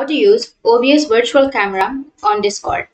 how to use OBS virtual camera on Discord.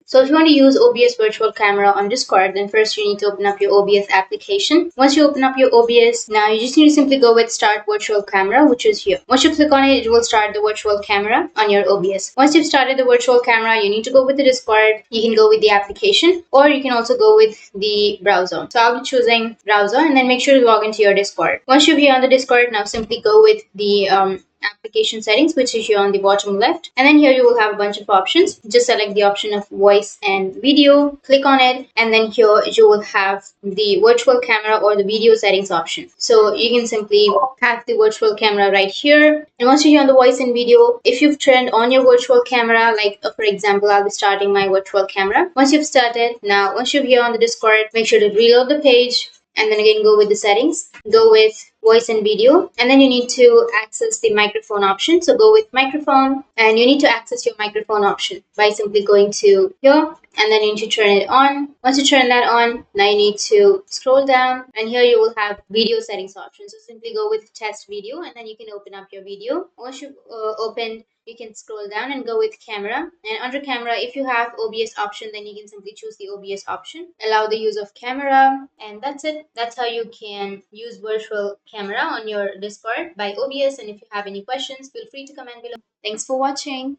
So if you want to use OBS virtual camera on Discord, then first you need to open up your OBS application. Once you open up your OBS, now you just need to simply go with start virtual camera, which is here. Once you click on it, it will start the virtual camera on your OBS. Once you've started the virtual camera, you need to go with the Discord. You can go with the application, or you can also go with the browser. So I'll be choosing browser, and then make sure to log into your Discord. Once you're here on the Discord, now simply go with the application settings, which is here on the bottom left, and then here you will have a bunch of options. Just select the option of voice and video, click on it, and then here you will have the virtual camera or the video settings option. So you can simply have the virtual camera right here, and once you're here on the voice and video, if you've turned on your virtual camera, like for example I'll be starting my virtual camera. Once you've started, now once you're here on the Discord, make sure to reload the page, and then again go with the settings, go with voice and video, and then you need to access the microphone option. So go with microphone, and you need to access your microphone option by simply going to here, and then you need to turn it on. Once you turn that on, now you need to scroll down, and here you will have video settings option. So simply go with test video, and then you can open up your video. Once you've opened, you can scroll down and go with camera, and under camera, if you have OBS option, then you can simply choose the OBS option, allow the use of camera, and that's it. That's how you can use virtual camera on your Discord by OBS. And if you have any questions, feel free to comment below. Thanks for watching.